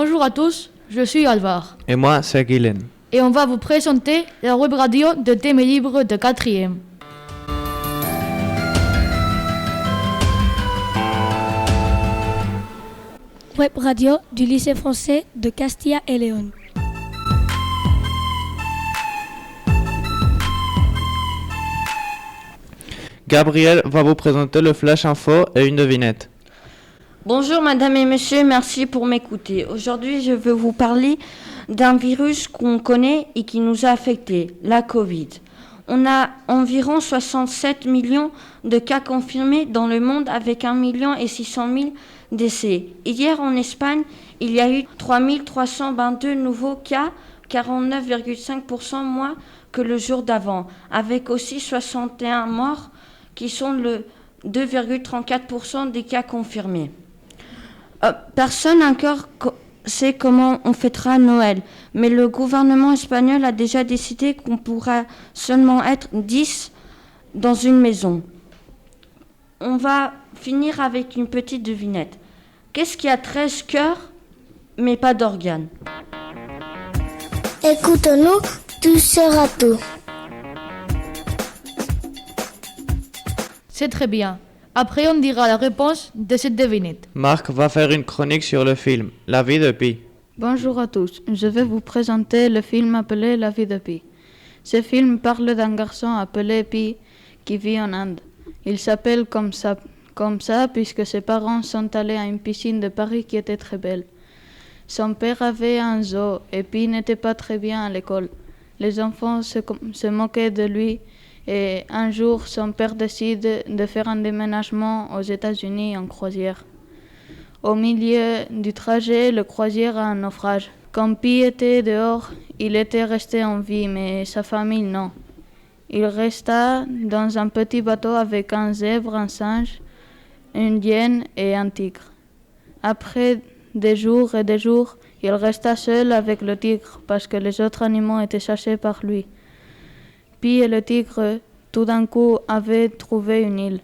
Bonjour à tous, je suis Alvar. Et moi, c'est Guylaine. Et on va vous présenter la web radio de thèmes libres de 4e. Web radio du lycée français de Castilla et Léon. Gabriel va vous présenter le flash info et une devinette. Bonjour madame et monsieur, merci pour m'écouter. Aujourd'hui, je veux vous parler d'un virus qu'on connaît et qui nous a affectés, la Covid. On a environ 67 millions de cas confirmés dans le monde avec 1,6 million décès. Hier en Espagne, il y a eu 3322 nouveaux cas, 49,5% moins que le jour d'avant, avec aussi 61 morts qui sont le 2,34% des cas confirmés. Personne encore sait comment on fêtera Noël, mais le gouvernement espagnol a déjà décidé qu'on pourra seulement être 10 dans une maison. On va finir avec une petite devinette. Qu'est-ce qui a 13 cœurs, mais pas d'organes? Écoute-nous, tu sauras tout. C'est très bien. Après, on dira la réponse de cette devinette. Marc va faire une chronique sur le film La vie de Pi. Bonjour à tous, je vais vous présenter le film appelé La vie de Pi. Ce film parle d'un garçon appelé Pi qui vit en Inde. Il s'appelle comme ça puisque ses parents sont allés à une piscine de Paris qui était très belle. Son père avait un zoo et Pi n'était pas très bien à l'école. Les enfants se moquaient de lui et un jour son père décide de faire un déménagement aux États-Unis en croisière. Au milieu du trajet, le croisière a un naufrage. Quand Pi était dehors, il était resté en vie, mais sa famille non. Il resta dans un petit bateau avec un zèbre, un singe, une hyène et un tigre. Après des jours et des jours, il resta seul avec le tigre parce que les autres animaux étaient chassés par lui. Pi et le tigre, tout d'un coup, avaient trouvé une île.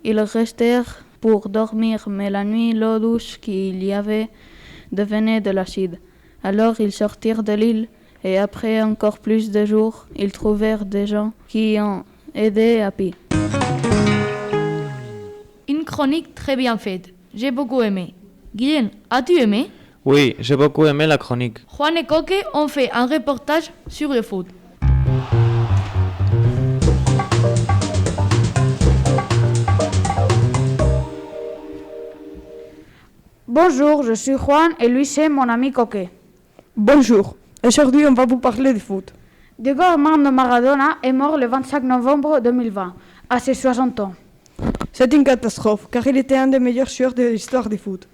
Ils restèrent pour dormir, mais la nuit, l'eau douce qu'il y avait devenait de l'acide. Alors ils sortirent de l'île et après encore plus de jours, ils trouvèrent des gens qui ont aidé à Pi. Une chronique très bien faite. J'ai beaucoup aimé. Guylaine, as-tu aimé? Oui, j'ai beaucoup aimé la chronique. Juan et Coque ont fait un reportage sur le foot. Bonjour, je suis Juan et lui c'est mon ami Coque. Bonjour, aujourd'hui on va vous parler de foot. Diego Armando Maradona est mort le 25 novembre 2020, à ses 60 ans. C'est une catastrophe car il était un des meilleurs joueurs de l'histoire du foot.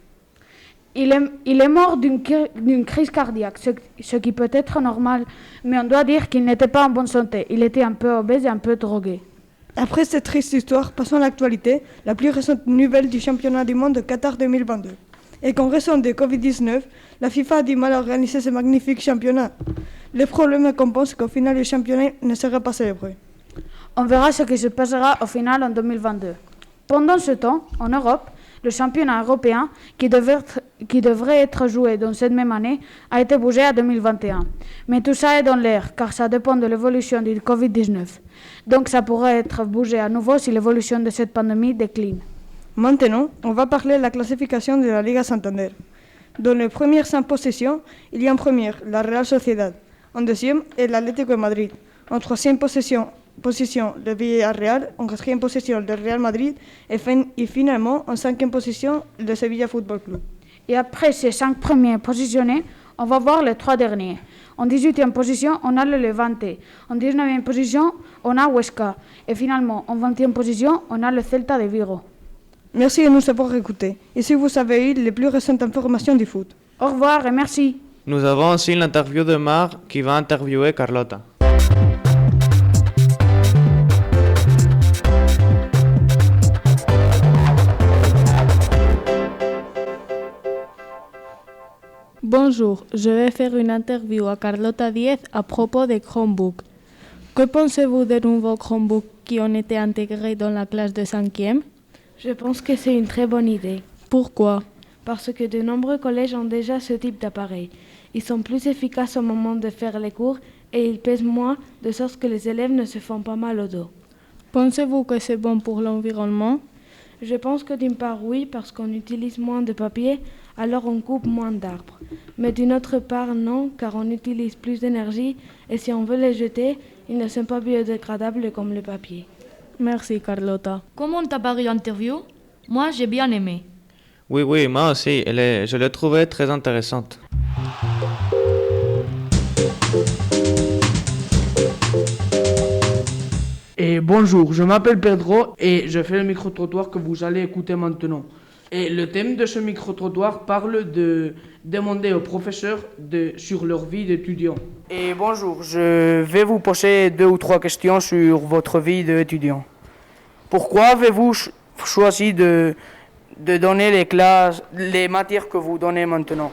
Il est mort d'une crise cardiaque, ce qui peut être normal, mais on doit dire qu'il n'était pas en bonne santé. Il était un peu obèse et un peu drogué. Après cette triste histoire, passons à l'actualité, la plus récente nouvelle du championnat du monde de Qatar 2022. Et qu'en raison de Covid-19, la FIFA a du mal à organiser ce magnifique championnat. Le problème est qu'on pense qu'au final le championnat ne sera pas célébré. On verra ce qui se passera au final en 2022. Pendant ce temps, en Europe, le championnat européen, qui devrait être joué dans cette même année, a été bougé à 2021. Mais tout ça est dans l'air, car ça dépend de l'évolution du Covid-19. Donc ça pourrait être bougé à nouveau si l'évolution de cette pandémie décline. Maintenant, on va parler de la classification de la Liga Santander. Dans les premières 5 positions, il y a en première la Real Sociedad, en deuxième l'Atlético de Madrid, en troisième position le Villarreal, en quatrième position le Real Madrid et finalement en cinquième position le Sevilla Football Club. Et après ces 5 premiers positionnés, on va voir les 3 derniers. En 18e position, on a le Levante. En 19e position, on a Huesca. Et finalement, en 20e position, on a le Celta de Vigo. Merci de nous avoir écoutés. Et si vous avez eu les plus récentes informations du foot. Au revoir et merci. Nous avons aussi l'interview de Marc qui va interviewer Carlotta. Bonjour, je vais faire une interview à Carlotta Diez à propos des Chromebooks. Que pensez-vous des nouveaux Chromebooks qui ont été intégrés dans la classe de 5e? Je pense que c'est une très bonne idée. Pourquoi? parce que de nombreux collèges ont déjà ce type d'appareil. Ils sont plus efficaces au moment de faire les cours et ils pèsent moins, de sorte que les élèves ne se font pas mal au dos. Pensez-vous que c'est bon pour l'environnement? Je pense que d'une part oui, parce qu'on utilise moins de papier, alors on coupe moins d'arbres. Mais d'une autre part non, car on utilise plus d'énergie et si on veut les jeter, ils ne sont pas biodégradables comme le papier. Merci Carlotta. Comment t'as paru l'interview? Moi j'ai bien aimé. Oui, moi aussi, je l'ai trouvée très intéressante. Et bonjour, je m'appelle Pedro et je fais le micro-trottoir que vous allez écouter maintenant. Et le thème de ce micro-trottoir parle de demander aux professeurs sur leur vie d'étudiant. Et bonjour, je vais vous poser 2 ou 3 questions sur votre vie d'étudiant. Pourquoi avez-vous choisi de donner les matières que vous donnez maintenant?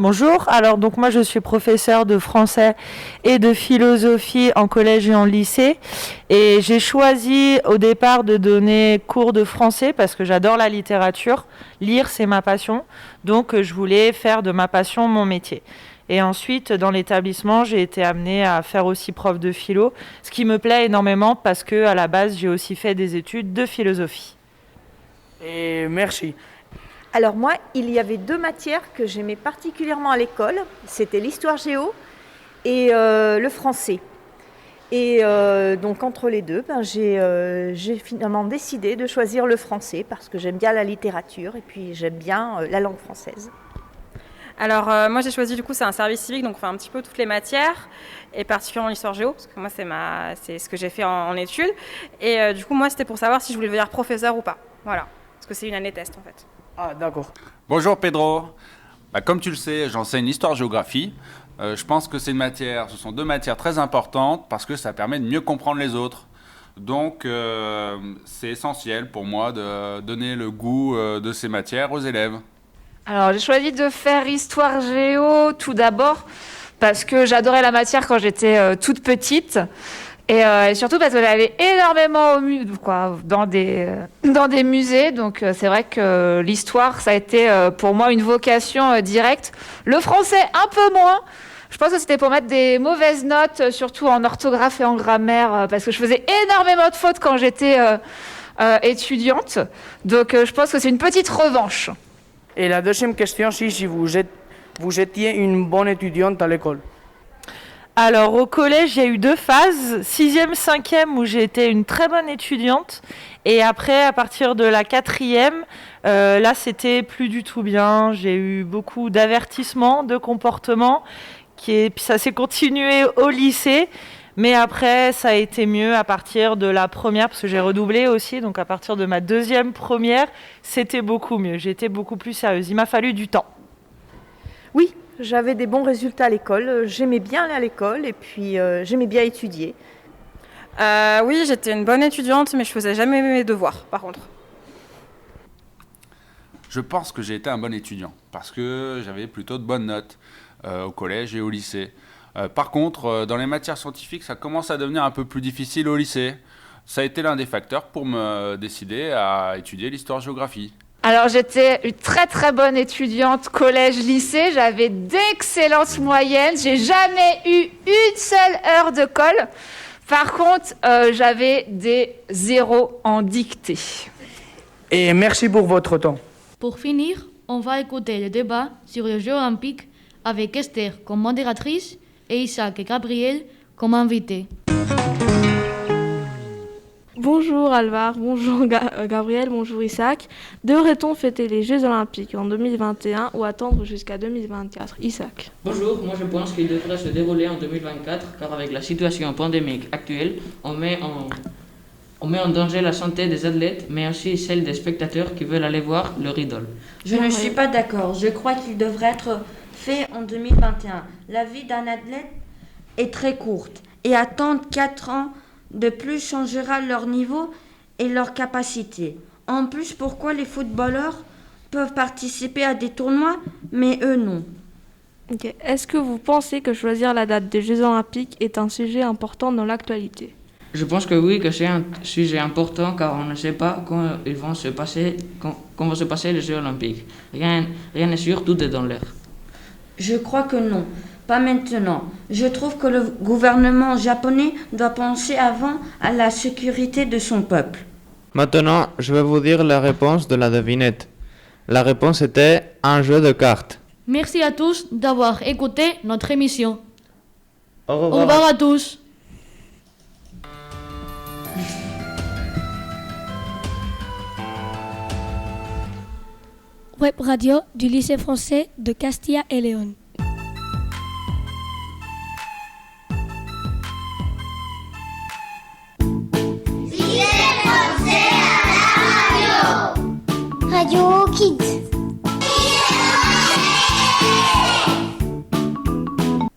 Bonjour, alors donc moi je suis professeure de français et de philosophie en collège et en lycée et j'ai choisi au départ de donner cours de français parce que j'adore la littérature, lire c'est ma passion, donc je voulais faire de ma passion mon métier. Et ensuite dans l'établissement j'ai été amenée à faire aussi prof de philo, ce qui me plaît énormément parce que à la base j'ai aussi fait des études de philosophie. Et merci. Alors moi, il y avait 2 matières que j'aimais particulièrement à l'école. C'était l'histoire géo et le français. Et donc entre les deux, j'ai finalement décidé de choisir le français parce que j'aime bien la littérature et puis j'aime bien la langue française. Alors moi j'ai choisi du coup c'est un service civique donc on fait un petit peu toutes les matières et particulièrement l'histoire géo parce que moi c'est ce que j'ai fait en études et du coup moi c'était pour savoir si je voulais devenir professeur ou pas. Voilà, parce que c'est une année test en fait. Ah, d'accord. Bonjour Pedro. Comme tu le sais, j'enseigne l'histoire-géographie. Je pense que ce sont 2 matières très importantes parce que ça permet de mieux comprendre les autres. Donc, c'est essentiel pour moi de donner le goût de ces matières aux élèves. Alors, j'ai choisi de faire histoire-géo tout d'abord parce que j'adorais la matière quand j'étais toute petite. Et surtout parce que j'allais énormément dans des musées. Donc c'est vrai que l'histoire, ça a été pour moi une vocation directe. Le français, un peu moins. Je pense que c'était pour mettre des mauvaises notes, surtout en orthographe et en grammaire, parce que je faisais énormément de fautes quand j'étais étudiante. Donc je pense que c'est une petite revanche. Et la deuxième question, si vous étiez une bonne étudiante à l'école. Alors au collège, il y a eu 2 phases, 6e, 5e où j'ai été une très bonne étudiante et après à partir de la 4e, là c'était plus du tout bien, j'ai eu beaucoup d'avertissements, de comportements, puis ça s'est continué au lycée, mais après ça a été mieux à partir de la première parce que j'ai redoublé aussi, donc à partir de ma 2e première, c'était beaucoup mieux, j'étais beaucoup plus sérieuse, il m'a fallu du temps. Oui. J'avais des bons résultats à l'école, j'aimais bien aller à l'école et puis j'aimais bien étudier. Oui, j'étais une bonne étudiante, mais je faisais jamais mes devoirs, par contre. Je pense que j'ai été un bon étudiant parce que j'avais plutôt de bonnes notes au collège et au lycée. Par contre, dans les matières scientifiques, ça commence à devenir un peu plus difficile au lycée. Ça a été l'un des facteurs pour me décider à étudier l'histoire-géographie. Alors j'étais une très très bonne étudiante collège-lycée, j'avais d'excellentes moyennes, j'ai jamais eu une seule heure de colle. Par contre, j'avais des 0 en dictée. Et merci pour votre temps. Pour finir, on va écouter le débat sur les Jeux olympiques avec Esther comme modératrice et Isaac et Gabriel comme invités. Bonjour Alvar, bonjour Gabriel, bonjour Isaac. Devrait-on fêter les Jeux Olympiques en 2021 ou attendre jusqu'à 2024? Isaac. Bonjour, moi je pense qu'il devrait se dérouler en 2024 car avec la situation pandémique actuelle, on met en danger la santé des athlètes mais aussi celle des spectateurs qui veulent aller voir leur idole. Je ne suis pas d'accord, je crois qu'il devrait être fait en 2021. La vie d'un athlète est très courte et attendre 4 ans de plus changera leur niveau et leur capacité. En plus, pourquoi les footballeurs peuvent participer à des tournois, mais eux non? Est-ce que vous pensez que choisir la date des Jeux Olympiques est un sujet important dans l'actualité? Je pense que oui, que c'est un sujet important car on ne sait pas quand vont se passer les Jeux Olympiques. Rien n'est sûr, tout est dans l'air. Je crois que non, pas maintenant. Je trouve que le gouvernement japonais doit penser avant à la sécurité de son peuple. Maintenant, je vais vous dire la réponse de la devinette. La réponse était un jeu de cartes. Merci à tous d'avoir écouté notre émission. Au Au revoir à tous. Web radio du lycée français de Castilla et Léon.